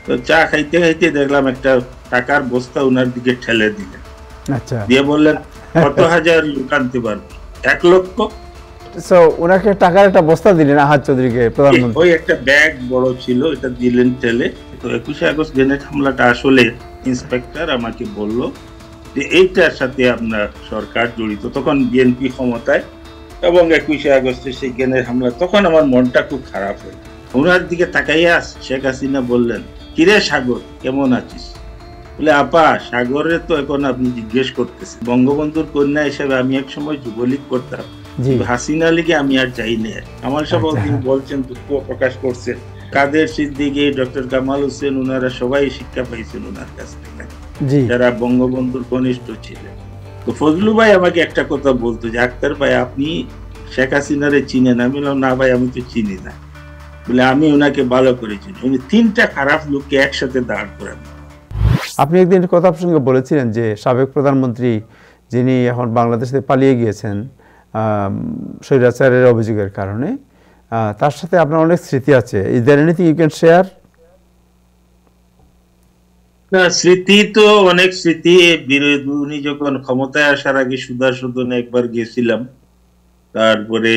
তো চা খাইতে খাইতে দেখলাম একটা টাকার বস্তা ওনার দিকে ঠেলে দিলেন, আচ্ছা। দিয়ে বললেন কত হাজার লোক আনতে পারবে? 1 লক্ষ। সো ওনাকে টাকার একটা বস্তা দিলেন আহাদ চৌধুরীকে, প্রধানমন্ত্রী। ওই একটা ব্যাগ বড় ছিল, এটা দিলেন ঠেলে। তো 21শে আগস্ট গ্রেনেড হামলাটা আসলে ইন্সপেক্টর আমাকে বলল যে এইটার সাথে আপনার সরকার জড়িত। তখন বিএনপি ক্ষমতায়, এবং 21শে আগস্টে সেই গ্রেনেড হামলা, তখন আমার মনটা খুব খারাপ হয়ে। ওনার দিকে তাকাইয়া শেখ হাসিনা বললেন, কিরে সাগর, কেমন আছিস? বলে, আপা, সাগরে তো এখন আপনি জিজ্ঞেস করতেছেন। বঙ্গবন্ধুর কন্যা হিসেবে আমি এক সময় যুবলীগ করতাম, হাসিনা লীগে আমি আর চাই না। আমার সব তিনি বলছেন, দুঃখ প্রকাশ করছেন। কাদের সিদ্দিকী, ডক্টর কামাল হোসেন, ওনারা সবাই শিক্ষা পাইছেন ওনার কাছ থেকে, যারা বঙ্গবন্ধুর ঘনিষ্ঠ ছিলেন। তো ফজলু ভাই আমাকে একটা কথা বলতো যে, আক্তার ভাই, আপনি শেখ হাসিনারে চিনেন? আমি বললাম, না ভাই, আমি তো চিনি না। বলে, আমি ওনাকে ভালো করে চিনি। উনি 3টা খারাপ লোককে একসাথে দাঁড় করেন। আপনি একদিন কথা প্রসঙ্গে বলেছিলেন যে সাবেক প্রধানমন্ত্রী, যিনি এখন বাংলাদেশ থেকে পালিয়ে গিয়েছেন স্বৈরাচারের অভিযোগের কারণে, তার সাথে আপনার অনেক স্মৃতি আছে। Is there anything you can share? না, স্মৃতি তো অনেক স্মৃতি। উনি যখন ক্ষমতায় আসার আগে সুদর্শনে একবার গেছিলাম, তারপরে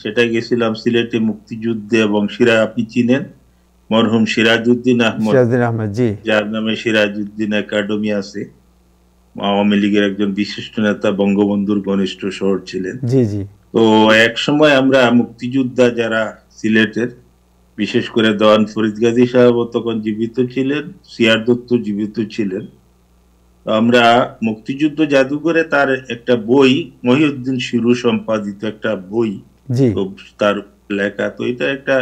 সেটা গেছিলাম সিলেটে মুক্তিযুদ্ধে, এবং আপনি চিনেন মরহুম সিরাজউদ্দিন আহমদ, জি, যার নামে সিরাজউদ্দিন একাডেমি আছে। আওয়ামী লীগের একজন বিশিষ্ট নেতা, বঙ্গবন্ধুর ঘনিষ্ঠ শহর ছিলেন। জি জি। তো এক সময় আমরা মুক্তিযোদ্ধা যারা সিলেটের, বিশেষ করে দেওয়ান ফরিদ গাজী সাহেব তখন জীবিত ছিলেন, সিআর দত্ত জীবিত ছিলেন। আমরা মুক্তিযুদ্ধ জাদুঘরে তার একটা বই, মহিউদ্দিন শিরু সম্পাদিত একটা বই, তার লেখা। তো এটা একটা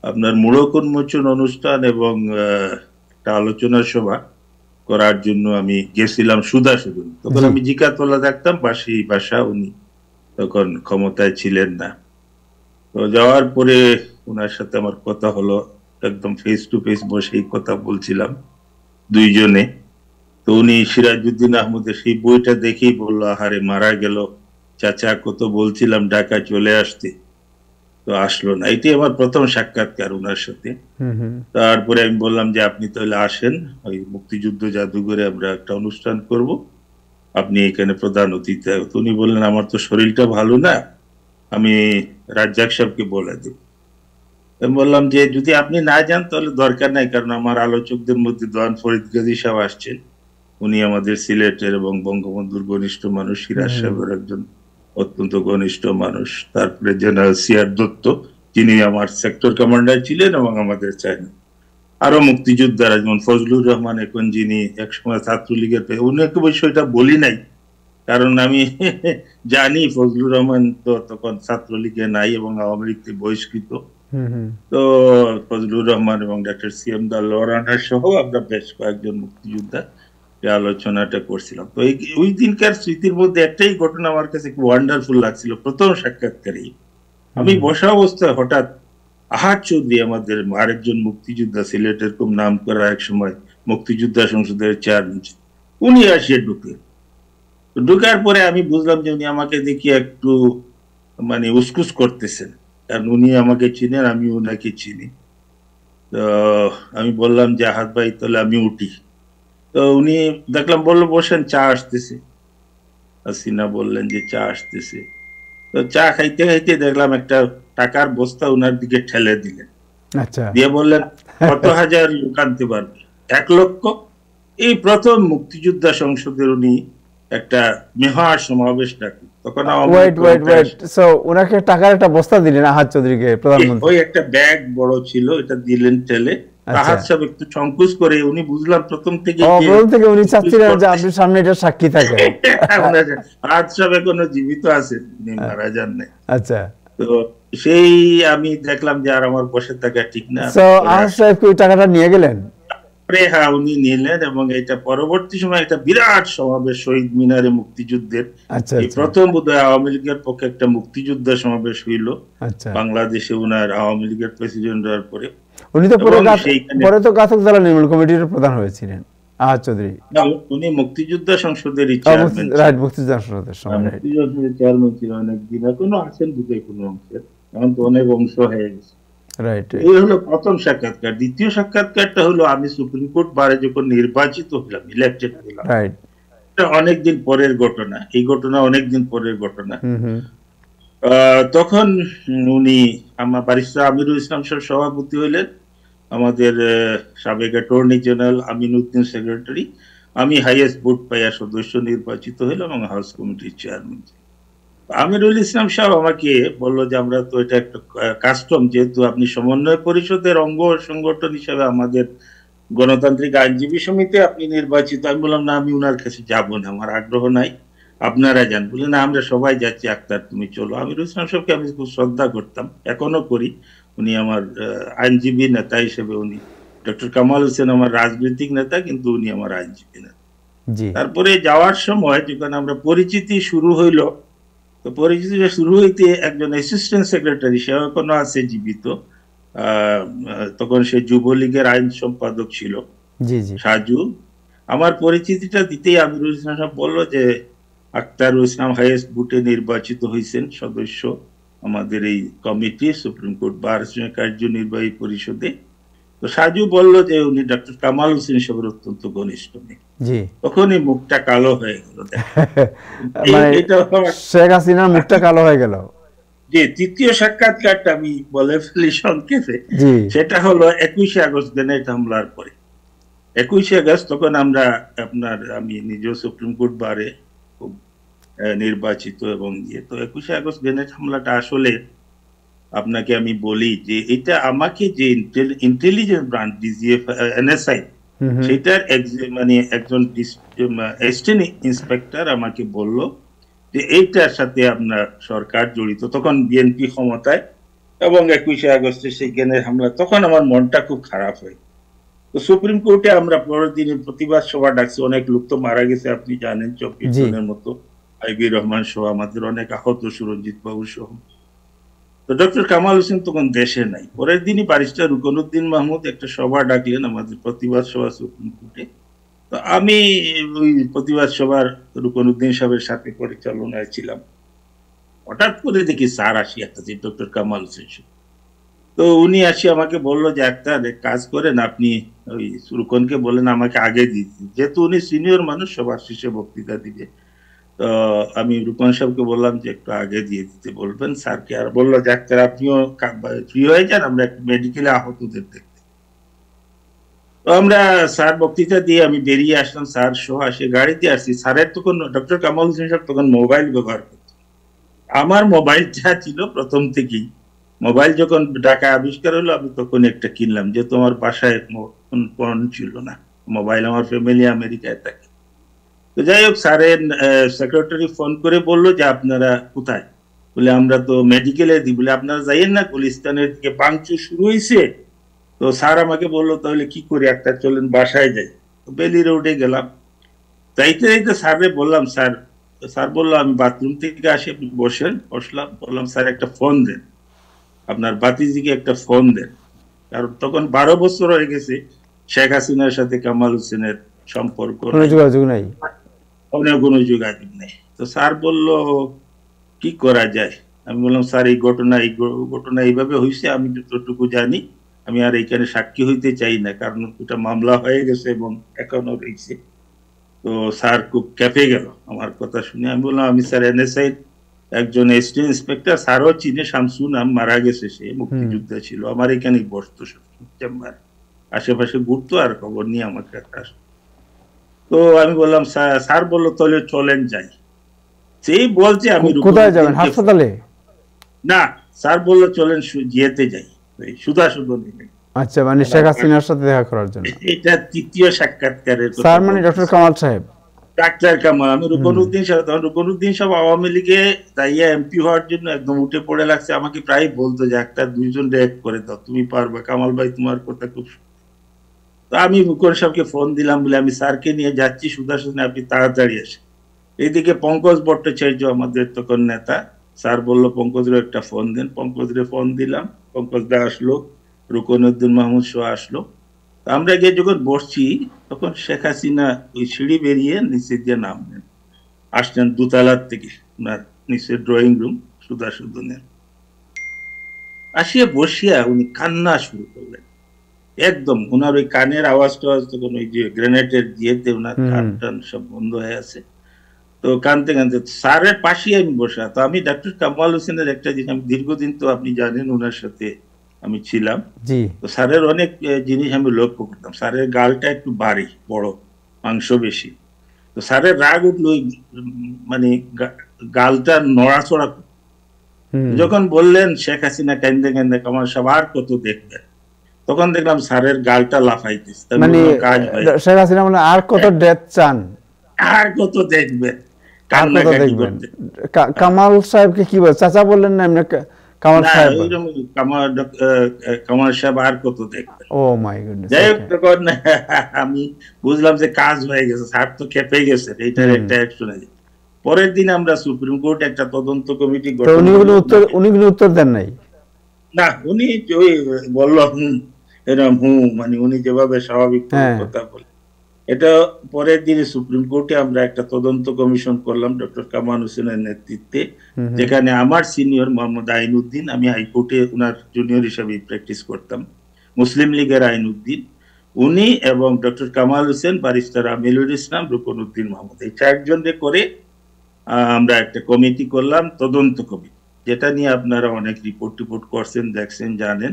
আপনার মোড়ক উন্মোচন অনুষ্ঠান এবং একটা আলোচনা সভা করার জন্য আমি গেছিলাম সুদাসদন। তখন আমি জিকাতলা দেখতাম, পাশেই বাসা। উনি তখন ক্ষমতায় ছিলেন না। তো যাওয়ার পরে ওনার সাথে আমার কথা হলো, একদম ফেস টু ফেস বসেই কথা বলছিলাম দুইজনে। তো উনি সিরাজউদ্দিন আহমদের সেই বইটা দেখেই বললো, আহারে, মারা গেল চাচা, কত বলছিলাম ঢাকা চলে আসতে, তো আসলো না। এটি আমার প্রথম সাক্ষাৎকার ওনার সাথে। তারপরে আমি বললাম যে, আপনি তাহলে আসেন, ওই মুক্তিযুদ্ধ জাদুঘরে আমরা একটা অনুষ্ঠান করব, আপনি এখানে প্রধান অতিথি। উনি বললেন, আমার তো শরীরটা ভালো না, আমি রাজ্জাক সাহেবকে বলে দেব। আমি বললাম যে, যদি আপনি না যান তাহলে দরকার নাই, কারণ আমার আলোচকদের মধ্যে দেওয়ান ফরিদ গাজী সাহেব আসছেন। উনি আমাদের সিলেটের এবং বঙ্গবন্ধুর ঘনিষ্ঠ মানুষ, সিরাজ সাহেবের একজন অত্যন্ত ঘনিষ্ঠ মানুষ। তারপরে জেনারেল সিআর দত্ত, যিনি আমার সেক্টর কমান্ডার ছিলেন, এবং আমাদের চাইনা আরো মুক্তিযোদ্ধারা, যেমন ফজলুর রহমান, এখন যিনি একসময় ছাত্রলীগের, উনাকে বিষয়টা বলি নাই, কারণ আমি জানি ফজলুর রহমান তো তখন ছাত্রলীগে নাই এবং আওয়ামী লীগ থেকে বহিষ্কৃত। তো ফজলুর রহমান এবং ডক্টর সিএম দাল্লাওয়ার সহ আমরা বেশ কয়েকজন মুক্তিযোদ্ধা আলোচনাটা করছিলাম। তো ওই দিনকার স্মৃতির মধ্যে একটাই ঘটনা আমার কাছে খুব ওয়ান্ডারফুল লাগছিল। প্রথম সাক্ষাৎকারে আমি বসা অবস্থায় হঠাৎ আহাদ চৌধুরী, আমাদের আরেকজন মুক্তিযোদ্ধা, সিলেটের খুব নাম করা এক সময় মুক্তিযোদ্ধা সংসদের চেয়ারম্যান, উনি আসিয়ে ঢুকার পরে আমি বুঝলাম যে উনি আমাকে দেখি একটু মানে উসকুস করতেছেন, কারণ উনি আমাকে চিনেন, আমি ওনাকে চিনি। তো আমি বললাম যে, আহাদ ভাই, তাহলে আমি উঠি। তো উনি দেখলাম বললো, বসেন, চা আসতেছে। হাসিনা বললেন যে চা আসতেছে। তো চা খাইতে খাইতে দেখলাম একটা টাকার বস্তা ওনার দিকে ঠেলে দিলেন, দিয়ে বললেন, কত হাজার লোক আনতে পারবে? 1 লক্ষ। এই প্রথম মুক্তিযোদ্ধা সংসদের উনি একটা মেহা সমাবেশ ডাকেন। তখন ওনাকে টাকার একটা বস্তা দিলেন আহাদ চৌধুরীকে, প্রধানমন্ত্রী। ওই একটা ব্যাগ বড় ছিল, এটা দিলেন ঠেলে। আহাদ সাহেব একটু সংকোচ করে, উনি বুঝলাম প্রথম থেকে উনি চাচ্ছিলেন যে আপনি সামনে এটা সাক্ষী থাকেন। আহাদ সাহেব এখনো জীবিত আছেন, উনি মারা যান নাই। আচ্ছা। তো সেই আমি দেখলাম যে আর আমার বসে থাকা ঠিক না। আহাদ সাহেব ওই টাকাটা নিয়ে গেলেন? হ্যাঁ, উনি নিলেন, এবং এটা পরবর্তী সময় একটা বিরাট সমাবেশ শহীদ মিনারে মুক্তিযুদ্ধের। এই প্রথম বোধহয় আওয়ামী লীগের পক্ষে একটা মুক্তিযুদ্ধ সমাবেশ হইল বাংলাদেশে, উনার আওয়ামী লীগের প্রেসিডেন্ট হওয়ার পরে। উনি তো পরে তো ঘাতক দল নির্মূল কমিটির প্রধান হয়েছিলেন আহাদ চৌধুরী। উনি মুক্তিযোদ্ধা সংসদের চেয়ারম্যান, রাইট, মুক্তিযোদ্ধা সংসদের চেয়ারম্যান ছিল অনেকদিন, এখনো আছেন বুঝে কোনো অংশের, এখন তো অনেক অংশ হয়ে গেছে। রাইট, এই হলো প্রথম সাক্ষাৎকার। দ্বিতীয় সাক্ষাৎকারটা হলো আমি সুপ্রিম কোর্ট বারে যখন নির্বাচিত হলাম, ইলেক্টেড হলাম, রাইট। এটা অনেকদিন পরের ঘটনা। এই ঘটনা অনেকদিন পরের ঘটনা। হুম, হুম। তখন উনি আমার ব্যারিস্টার আমিরুল ইসলাম সাহেব সভাপতি হইলেন, আমাদের সাবেক attorney general Amin Uddin secretary, আমি হাইয়েস্ট ভোট পাইয়া সদস্য নির্বাচিত হইলাম এবং হাউস কমিটির চেয়ারম্যান। আমিরুল ইসলাম সাহেব আমাকে বললো যে আমরা তো এটা একটা কাস্টম, যেহেতু আপনি সমন্বয় পরিষদের অঙ্গ সংগঠন হিসেবে আমাদের গণতান্ত্রিক আইনজীবী সমিতি আপনি নির্বাচিত। আমি বললাম না, আমি উনার কাছে যাবো না, আমার আগ্রহ নাই, আপনারা যান। বলে না, আমরা সবাই যাচ্ছি, আক্তার তুমি চলো। আমিরুল ইসলাম সাহেবকে আমি খুব শ্রদ্ধা করতাম, এখনো করি। উনি আমার আইনজীবী নেতা হিসেবে, উনি ডক্টর কামাল হোসেন আমার রাজনৈতিক নেতা, কিন্তু উনি আমার আইনজীবী নেতা। জি। তারপরে যাওয়ার সময় যখন আমরা পরিচিতি শুরু হইল, তো পরিচিতিটা শুরু হইতে একজন অ্যাসিস্ট্যান্ট সেক্রেটারি, সে এখনো আছে জীবিত, তখন সে যুবলীগের আইন সম্পাদক ছিল, জি, জি। সাজু। আমার পরিচিতিটা দিতেই আমিরুল ইসলাম সাহেব বললো যে আক্তারুল ইসলাম হাইয়েস্ট ভোটে নির্বাচিত হয়েছেন সদস্য আমাদের এই কমিটি, সুপ্রিম কোর্ট বার কার্যনির্বাহী পরিষদে। তো সাজু বললো যে উনি ডক্টর কামাল হোসেন সাহেবের অত্যন্ত ঘনিষ্ঠ মেয়ে। জি। তখনই মুখটা কালো হয়ে গেল। মানে এটা শেখ হাসিনার মুখটা কালো হয়ে গেল। যে তৃতীয় সাক্ষাৎকারটা আমি বলে ফেলি সংক্ষেপে, জি। সেটা হলো 21শে আগস্ট গ্রেনেড হামলার পরে। 21শে আগস্ট তখন আমরা আমি নিজেও সুপ্রিম কোর্ট বারে খুব নির্বাচিত এবং ইয়ে। তো 21শে আগস্ট গ্রেনেড হামলাটা আসলে আপনাকে আমি বলি যে এটা আমাকে যে ইন্টেলিজেন্স ব্রাঞ্চ ডিজিএফ এনএসআই, হুম, হুম। সেটার মানে একজন অ্যাসিস্ট্যান্ট ইন্সপেক্টর আমাকে বলল যে এইটার সাথে আপনার সরকার জড়িত। তখন বিএনপি ক্ষমতায়, এবং 21শে আগস্টে সেই গ্রেনেড হামলা, তখন আমার মনটা খুব খারাপ হয়। তো সুপ্রিম কোর্টে আমরা পরের দিনে প্রতিবাদ সভা ডাকছি, অনেক লোক তো মারা গেছে আপনি জানেন, 24 জি। জনের মতো, আইবি রহমান সহ আমাদের অনেক আহত, সুরঞ্জিত বাবু সহ। তো ডক্টর কামাল হোসেন তখন দেশে নাই। পরের দিনই ব্যারিস্টার রুকনউদ্দিন মাহমুদ একটা সভা ডাকলেন, আমাদের প্রতিবাদ সভা সুপ্রিম কোর্টে। তো আমি ওই প্রতিবাদ সভার রুকনউদ্দিন সাহেবের সাথে পরিচালনায় ছিলাম। হঠাৎ করে দেখি স্যার আসি একটা, ডক্টর কামাল হোসেন। তো উনি আসি আমাকে বললো যে একটা কাজ করেন, আপনি ওই রুকনকে বলেন আমাকে আগে দিয়ে দিন, যেহেতু উনি সিনিয়র মানুষ, সবার শেষে বক্তৃতা দিবে। তো আমি রুকন সাহেবকে বললাম যে একটু আগে দিয়ে দিতে বলবেন স্যারকে। আর বললো যে ডাক্তার আপনিও ফ্রি হয়ে যান, আমরা একটু মেডিকেলে আহতদের দেখতে। তো আমরা স্যার বক্তৃতা দিয়ে আমি বেরিয়ে আসলাম, স্যার সহ আসে গাড়িতে আসছি। স্যারের তখন, ডক্টর কামাল হোসেন সাহেব তখন মোবাইল ব্যবহার করত। আমার মোবাইলটা ছিল প্রথম থেকেই, মোবাইল যখন ঢাকা আবিষ্কার হলো আমি তখন একটা কিনলাম, যেহেতু আমার বাসায় ফোন ছিল না, মোবাইল আমার ফ্যামিলি আমেরিকায় থাকে। তো যাই হোক, স্যারের সেক্রেটারি ফোন করে বললো যে আপনারা কোথায়? বলে আমরা তো মেডিকেলে দিই। বলে আপনারা যাইয়েন না, গুলিস্তানের দিকে ভাঙচুর শুরু হয়েছে। তো স্যার আমাকে বললো তাহলে কি করি, একটা চলেন বাসায় যাই। তো বেলি রোডে গেলাম, যাইতে যাইতে স্যারে বললাম স্যার, স্যার বললো আমি বাথরুম থেকে আসি, আপনি বসেন। বসলাম, বললাম স্যার একটা ফোন দেন, আপনার বাতিজিকে একটা ফোন দেন। কারণ তখন 12 বছর হয়ে গেছে শেখ হাসিনার সাথে কামাল হোসেনের সম্পর্ক কোনো নাই, যোগাযোগ নাই। কোনো যোগাযোগ নেই। তো স্যার বলল কি করা যায়? আমি বললাম স্যার এই ঘটনা এইভাবে হয়েছে, আমি যতটুকু জানি, আমি আর এখানে সাক্ষী হইতে চাই না, কারণ এটা মামলা হয়ে গেছে এবং এখনো রয়েছে। তো স্যার খুব কেঁপে গেল আমার কথা শুনে। আমি বললাম আমি স্যার এনএসআই একজন অ্যাসিস্ট্যান্ট ইন্সপেক্টর, স্যারও চিনে, শামসু নাম, মারা গেছে, সে মুক্তিযোদ্ধা ছিল, আমার এখানে বসতো চেম্বার, আশেপাশে ঘুরতো আর খবর নিয়ে আমাকে আসতো। তো আমি বললাম স্যার বললো তাহলে চলেন যাই। সেই বলছে আমি কোথায় যাবেন? হাসপাতালে? না, স্যার বললো চলেন যেতে যাই, সুধা সুদনে। আচ্ছা, মানে শেখ হাসিনার সাথে দেখা করার জন্য। এটা তৃতীয় সাক্ষাৎকারের কথা। স্যার মানে ডক্টর কামাল সাহেব? ডাক্তার কামাল। আমি রুকনউদ্দিন সাহেব, তখন রুকনউদ্দিন সাহেব আওয়ামী লীগে যাইয়া এমপি হওয়ার জন্য একদম উঠে পড়ে লাগছে, আমাকে প্রায় বলতো যে একটা দুইজন রেক করে দাও, তুমি পারবা, কামাল ভাই তোমার কথা খুব। তো আমি রুকন সাহেবকে ফোন দিলাম, বলে আমি স্যারকে নিয়ে যাচ্ছি সুধা সুদনে, আপনি তাড়াতাড়ি আসেন। এইদিকে পঙ্কজ ভট্টাচার্য আমাদের তখন নেতা, স্যার বললো পঙ্কজের একটা ফোন দেন। পঙ্কজরে ফোন দিলাম, পঙ্কজ দা আসলো, রুকনউদ্দিন মাহমুদ সহ আসলো। আমরা গিয়ে যখন বসছি, তখন শেখ হাসিনা ওই সিঁড়ি বেরিয়ে নিচে দিয়ে নামলেন, আসলেন দোতলার থেকে, ওনার নিচের ড্রয়িং রুম সুধা সুদনের। আসিয়া বসিয়া উনি কান্না শুরু করলেন। একদম ওনার ওই কানের আওয়াজ টাওয়াজ তখন ওই যে গ্রেনেডের দিয়েতে ওনার কান টান সব বন্ধ হয়ে আছে। তো কানতে কানতে স্যারের পাশেই আমি বসা। তো আমি ডাক্তার কামাল হোসেনের একটা জিনিস, আমি দীর্ঘদিন তো আপনি জানেন ওনার সাথে আমি ছিলাম। জি। তো স্যারের অনেক জিনিস আমি লক্ষ্য করতাম। স্যারের গালটা একটু ভারী, বড়, মাংস বেশি। তো স্যারের রাগ উঠলো ওই মানে গালটা নড়াচড়া। যখন বললেন শেখ হাসিনা কান্দে কান্দে কামাল সাহেব আর কত দেখবেন, তখন দেখলাম স্যারের গালটা লাফাইতেছে। মানে কাজ ভাই, শেখ হাসিনা মানে আর কত ডেথ চান, আর কত দেখবেন, আর কত কান্নাকাটি দেখবেন। করতে। কামাল সাহেবকে কি বল, চাচা বললেন না এমনি কামাল না সাহেব? ওইরকম কামাল সাহেব আর কত দেখবেন। ও মাই গুডনেস। যাই হোক, তখন আমি বুঝলাম যে কাজ হয়ে গেছে, স্যার তো খেপে গেছে, এইটার একটা অ্যাকশন আছে। পরের দিন আমরা সুপ্রিম কোর্ট একটা তদন্ত কমিটি গঠন করলাম। উনি কোনো উত্তর দেন নাই? না, উনি ওই বলল এরকম মানে উনি যেভাবে স্বাভাবিক কথা বলে। এটা পরের দিনে সুপ্রিম কোর্টে আমরা একটা তদন্ত কমিশন করলাম ডক্টর কামাল হোসেনের নেতৃত্বে, যেখানে আমার সিনিয়র মোহাম্মদ আইনুদ্দিন, আমি হাইকোর্টে উনার জুনিয়র হিসাবে প্র্যাকটিস করতাম, মুসলিম লীগের আইনুদ্দিন, উনি এবং ডক্টর কামাল হোসেন, ব্যারিস্টার আমিনুল ইসলাম, রুকনউদ্দিন মাহমুদ, এই চারজনে করে আমরা একটা কমিটি করলাম, তদন্ত কমিটি, যেটা নিয়ে আপনারা অনেক রিপোর্ট করছেন, দেখছেন, জানেন।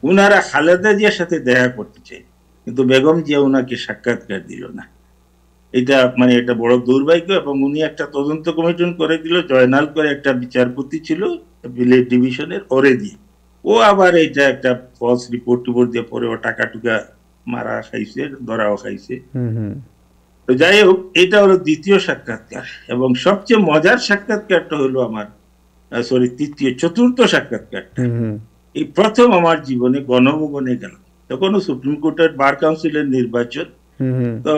উনারা খালেদা জিয়ার সাথে দেখা করতে চাই, কিন্তু বেগম জিয়া উনাকে সাক্ষাৎকার দিল না। এটা মানে এটা বড় দুর্ভাগ্য। এবং উনি একটা তদন্ত কমিশন করে দিল, জয়নাল করে একটা বিচারপতি ছিল বিলেট ডিভিশনের, ওরে দিয়ে। ও আবার এটা একটা ফলস রিপোর্ট দিয়ে পরে ও টাকা টুকা মারা খাইছে, ধরাও খাইছে। তো যাই হোক, এটা হলো দ্বিতীয় সাক্ষাৎকার। এবং সবচেয়ে মজার সাক্ষাৎকারটা হলো আমার চতুর্থ সাক্ষাৎকারটা। এই প্রথম আমার জীবনে গণভবনে গেলাম, তখনও সুপ্রিম কোর্টের বার কাউন্সিলের নির্বাচন। তো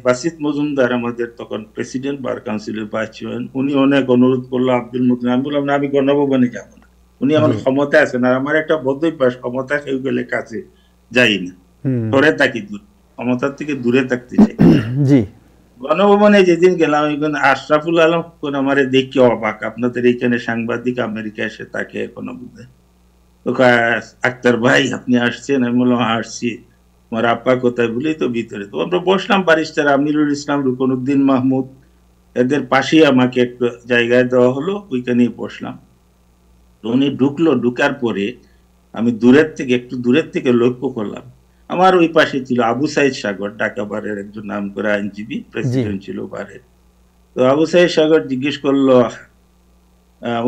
বাসিত মজুমদার আমাদের তখন প্রেসিডেন্ট, বার কাউন্সিলের ভাইস চেয়ারম্যান, উনি অনেক অনুরোধ করলো আব্দুল মতিন। আমি বললাম না, আমি গণভবনে যাব না, উনি আমার ক্ষমতা আছেন, আর আমার একটা বদ্ধভ্যাস, ক্ষমতা কেউ গেলে কাছে যাই না, ধরে থাকি, ক্ষমতার থেকে দূরে থাকতে চাই। জি। গণভবনে যেদিন গেলাম, এখানে আশরাফুল আলম কোন আমার দেখি অবাক, আপনাদের এইখানে সাংবাদিক আমেরিকা এসে তাকে এখনো বুঝে। আক্তার ভাই আপনি আসছেন? আমি বললাম আসছি। আমার আপা কোথায় বলি, তো ভিতরে। তো আমরা বসলাম, ব্যারিস্টার আমিরুল ইসলাম, রুকনউদ্দিন মাহমুদ, এদের পাশেই আমাকে একটু জায়গায় দেওয়া হলো, ওইখানেই বসলাম। তো উনি ঢুকলো, ঢুকার পরে আমি একটু দূরের থেকে লক্ষ্য করলাম, আমার ওই পাশে ছিল আবু সাইদ সাগর, ঢাকা বারের একজন নাম করা আইনজীবী, প্রেসিডেন্ট ছিল বারের। তো আবু সাইদ সাগর জিজ্ঞেস করলো,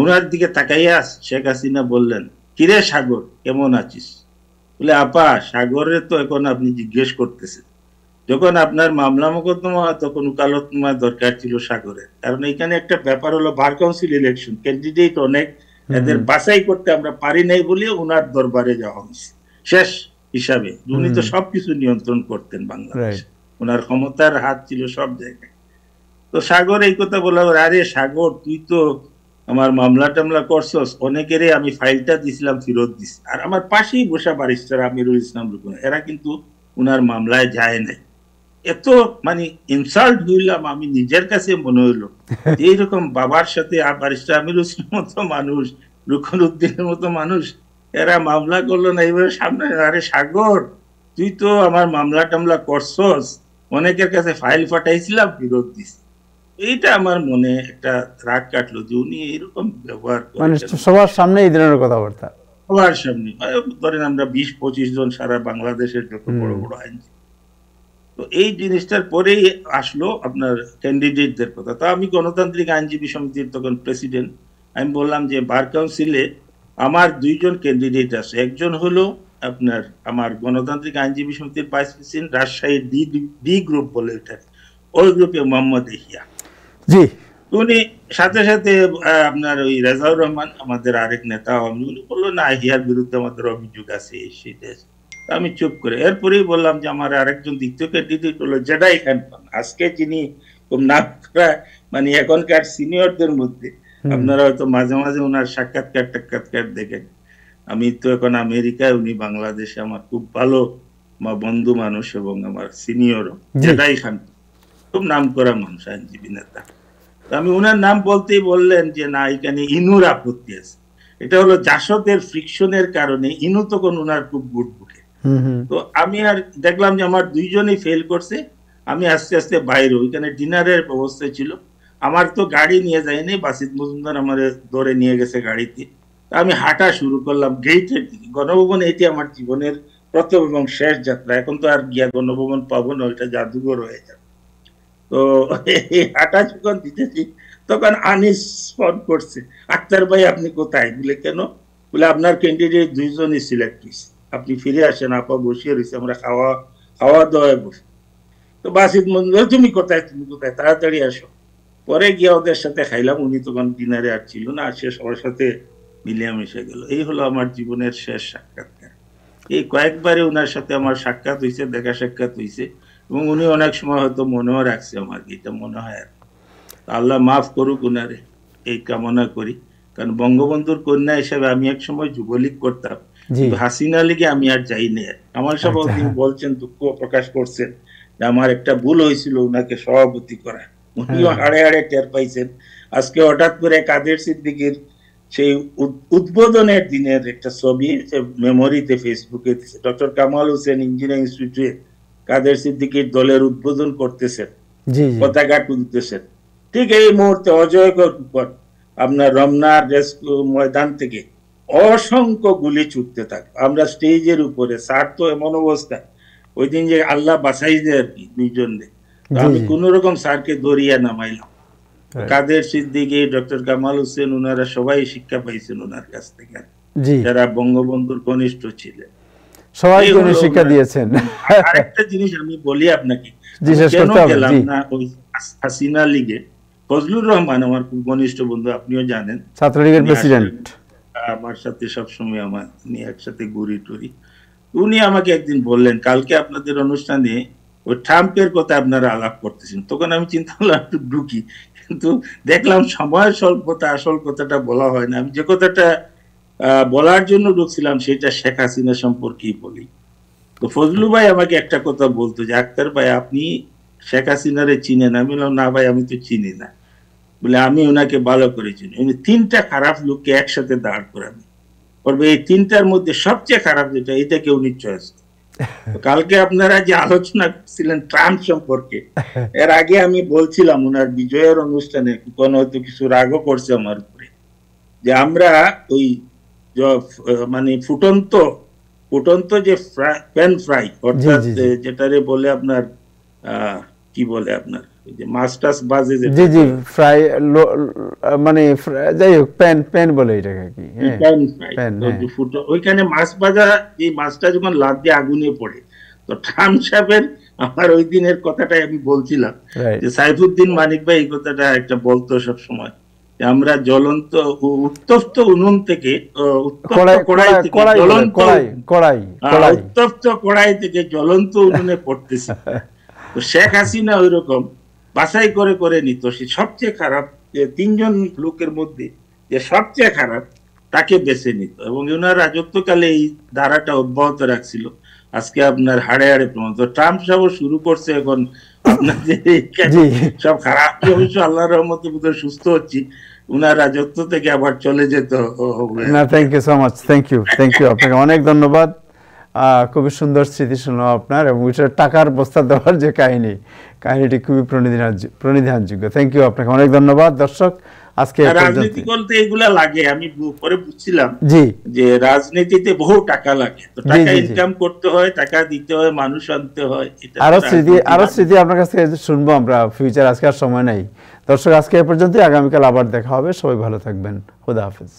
ওনার দিকে তাকাইয়া শেখ হাসিনা বললেন, কিরে সাগর কেমন আছিস? বলে, আপা সাগরের তো এখন আপনি জিজ্ঞেস করতেছেন, যখন আপনার মামলা মোকদ্দমা তখন উকালতনামা দরকার ছিল সাগরের। কারণ এখানে একটা ব্যাপার হলো বার কাউন্সিল ইলেকশন, ক্যান্ডিডেট অনেক, এদের বাছাই করতে আমরা পারি নাই বলে ওনার দরবারে যাওয়া হয়েছে শেষ হিসাবে। উনি তো সবকিছু নিয়ন্ত্রণ করতেন বাংলাদেশ, ওনার ক্ষমতার হাত ছিল সব জায়গায়। তো সাগর এই কথা বলা, আরে সাগর তুই তো আমার মামলা টামলা করছস, অনেকেরই আমি ফাইলটা দিছিলাম ফেরত দিস। আর আমার পাশেই বসা ব্যারিস্টার আমিরুল ইসলাম রুকন, এরা কিন্তু উনার মামলায় যায় নাই। এত মানে ইনসাল্ট হইলাম আমি, নিজের কাছে মনে হইলো যে এইরকম বাবার সাথে ব্যারিস্টার আমিরুল ইসলাম মতো মানুষ, রুকনউদ্দিনের মতো মানুষ, এরা মামলা করলো না। এইভাবে সামনে, আরে সাগর তুই তো আমার মামলা টামলা করছস, অনেকের কাছে ফাইল পাঠাইছিলাম ফেরত দিস। এইটা আমার মনে একটা রাগ কাটলো যে উনি এরকম ব্যবহার করেন, মানে সবার সামনে এই ধরনের কথাবার্তা, সবার সামনে। ধরেন আমরা 20-25 জন সারা বাংলাদেশের যত বড় বড় আইনজীবী। তো এই জিনিসটার পরেই আসলো আপনার ক্যান্ডিডেটদের কথা। তো আমি গণতান্ত্রিক আইনজীবী সমিতির তখন প্রেসিডেন্ট, আমি বললাম যে বার কাউন্সিলে আমার 2 জন ক্যান্ডিডেট আছে। একজন হলো আপনার আমার গণতান্ত্রিক আইনজীবী সমিতির ভাইস প্রেসিডেন্ট, রাজশাহীর ডি গ্রুপ বলে ওঠে, ওই গ্রুপে মোহাম্মদ এহিয়া। জি। উনি সাথে সাথে আপনার ওই রেজাউর রহমান আমাদের আরেক নেতা, উনি বললো না এহিয়ার বিরুদ্ধে আমাদের অভিযোগ আছে, সেটা। আমি চুপ করে এরপরেই বললাম যে আমার আরেকজন দ্বিতীয় ক্যান্ডিডেট হলো জেডাই খান। আজকে যিনি খুব নাম করা, মানে এখনকার সিনিয়রদের মধ্যে আপনারা হয়তো মাঝে মাঝে ওনার সাক্ষাৎকার দেখেন। আমি তো এখন আমেরিকায়, উনি বাংলাদেশে আমার খুব ভালো বন্ধু মানুষ এবং আমার সিনিয়রও, জেডাই খান, খুব নাম করা মানুষ, আইনজীবী নেতা। আমি ওনার নাম বলতেই বললেন যে না, এখানে ইনুর আপত্তি আছে। এটা হলো জাসদের ফ্রিকশনের কারণে ইনু তখন ওনার খুব বুটবুটে। তো আমি আর দেখলাম যে আমার দুইজনই ফেল করছে, আমি আস্তে আস্তে বাইরে, ওইখানে ডিনারের ব্যবস্থা ছিল, আমার তো গাড়ি নিয়ে যায়নি, বাসিত মজুমদার আমার ধরে নিয়ে গেছে গাড়িতে। আমি হাঁটা শুরু করলাম গেটের দিকে। গণভবন এটি আমার জীবনের প্রথম এবং শেষ যাত্রা, এখন তো আর গিয়া গণভবন পাবো না, ওইটা জাদুঘর হয়ে যাবে। তো হাঁটা যখন দিতেছি তখন আনিস ফোন করছে, আক্তার ভাই আপনি কোথায়? বলে কেন? বলে আপনার ক্যান্ডিডেট দুইজনই সিলেক্ট হয়েছে, আপনি ফিরে আসেন, আপা বসিয়ে রয়েছে, আমরা খাওয়া দাওয়ায় বসে। তো বাসিত মজুমদার তুমি কোথায়, তাড়াতাড়ি আসো। পরে গিয়ে ওদের সাথে খাইলাম, উনি তখন ডিনারে আর ছিল না, আসে সবার সাথে মিলিয়ে মিশে গেল। এই হলো আমার জীবনের শেষ সাক্ষাৎকার। এই কয়েকবারে ওনার সাথে আমার সাক্ষাৎ হয়েছে, দেখা সাক্ষাৎ হয়েছে, এবং উনি অনেক সময় হয়তো মনেও রাখছে আমার, এটা মনে হয়। আর আল্লাহ মাফ করুক উনারে, এই কামনা করি। কারণ বঙ্গবন্ধুর কন্যা হিসেবে আমি এক সময় যুবলীগ করতাম, কিন্তু হাসিনা লীগে আমি আর যাইনি। আমার সব তিনি বলছেন, দুঃখ প্রকাশ করছেন যে আমার একটা ভুল হয়েছিল ওনাকে সভাপতি করা, উনিও হাড়ে হাড়ে টের পাইছেন। আজকে হঠাৎ করে কাদের সিদ্দিকীর সেই উদ্বোধনের দিনের একটা ছবি মেমোরিতে ফেসবুকে দিচ্ছে, ডক্টর কামাল হোসেন ইঞ্জিনিয়ারিং ইনস্টিটিউটে কাদের সিদ্দিকীর দলের উদ্বোধন করতেছেন, পতাকা তুলতেছেন। ঠিক এই মুহূর্তে অজয়গড় উপর আপনার রমনার ময়দান থেকে অসংখ্য গুলি ছুটতে থাকে। আমরা স্টেজের উপরে, স্যার তো এমন অবস্থা, ওই দিন যে আল্লাহ বাঁচাইছে আর কি দুইজন, আমি কোন রকম স্যারকে দরিয়া নামাইলাম। কাদের সিদ্দিকী, ডক্টর কামাল হোসেন, ওনারা সবাই শিক্ষা পাইছেন ওনার কাছ থেকে, যারা বঙ্গবন্ধুর ঘনিষ্ঠ ছিলেন, সবাই শিক্ষা দিয়েছেন। আরেকটা জিনিস আমি বলি আপনাকে, কেন গেলাম না ওই হাসিনা লীগে? ফজলুর রহমান আমার খুব ঘনিষ্ঠ বন্ধু, আপনিও জানেন, ছাত্রলীগের প্রেসিডেন্ট, আমার সাথে সবসময় আমার নিয়ে একসাথে ঘুরি টুরি। উনি আমাকে একদিন বললেন, কালকে আপনাদের অনুষ্ঠানে ওই ট্রাম্পের কথা আপনারা আলাপ করতেছেন। তখন আমি চিন্তা করলাম একটু ঢুকি, কিন্তু দেখলাম সময় স্বল্পতা, আসল কথাটা বলা হয় না। আমি যে কথাটা বলার জন্য ঢুকছিলাম সেটা শেখ হাসিনা সম্পর্কেই বলি। তো ফজলু ভাই আমাকে একটা কথা বলতো যে, আক্তার ভাই আপনি শেখ হাসিনারে চিনেন? আমি বললাম, না ভাই আমি তো চিনি না। বলে, আমি ওনাকে ভালো করে চিনি, উনি তিনটা খারাপ লোককে একসাথে দাঁড় করাবেন, করবে এই তিনটার মধ্যে সবচেয়ে খারাপ যেটা, এটাকে উনি চয়েস। কালকে আপনারা যে আলোচনা করছিলেন ট্রাম্প সম্পর্কে, এর আগে আমি বলছিলাম ওনার বিজয়ের অনুষ্ঠানে, কোন হয়তো কিছু রাগও করছে আমার উপরে, যে আমরা ওই মানে ফুটন্ত যে প্যান ফ্রাই, অর্থাৎ যেটারে বলে আপনার কি বলে আপনার যে মাস্টার্স বাজে, জি জি ফ্রাই, মানে যাই হোক প্যান বলে এটাকে কি, প্যান ফ্রাই, ওইখানে মাছ ভাজা, এই মাছটা যখন লাদ দিয়ে আগুনে পড়ে, তো ট্রাম্প সাহেবের আমার ওই দিনের কথাটাই আমি বলছিলাম যে সাইফুদ্দিন মানিক ভাই এই কথাটা একটা বলতো সব সময়, আমরা জ্বলন্ত উত্তপ্ত উনুন থেকে, উত্তপ্ত কড়াই থেকে জ্বলন্ত উনুনে পড়তেছি। তো শেখ হাসিনা ওই রকম বাছাই করে করে নিত, সে সবচেয়ে খারাপ তিনজন লোকের মধ্যে যে সবচেয়ে খারাপ তাকে বেছে নিত, এবং ওনার রাজত্বকালে এই ধারাটা অব্যাহত রাখছিল। আজকে আপনার হাড়ে হাড়ে প্রমাণ। তো ট্রাম্প সাহেব শুরু করছে এখন আপনাদের সব খারাপ, অবশ্য আল্লাহর রহমতে বোধহয় সুস্থ হচ্ছি, উনার রাজত্ব থেকে আবার চলে যেতে হবে। না, thank you so much, thank you আপনাকে অনেক ধন্যবাদ। খুবই সুন্দর স্মৃতি শুনলাম আপনার, এবং টাকার বস্তা দেওয়ার যে কাহিনীটি খুবই প্রণিধানযোগ্য। থ্যাংক ইউ আপনাকে, অনেক ধন্যবাদ। দর্শক, আজকে রাজনীতি করতে এগুলা লাগে, আমি পরে বুঝছিলাম যে রাজনীতিতে বহু টাকা লাগে, তো টাকা ইনকাম করতে হয়, টাকা দিতে হয়, মানুষ আনতে হয়। আরো স্মৃতি আপনার কাছ থেকে শুনবো আমরা ফিউচার, আজকে আর সময় নাই। দর্শক, আজকে এ পর্যন্তই, আগামীকাল আবার দেখা হবে। সবাই ভালো থাকবেন, খোদা হাফেজ।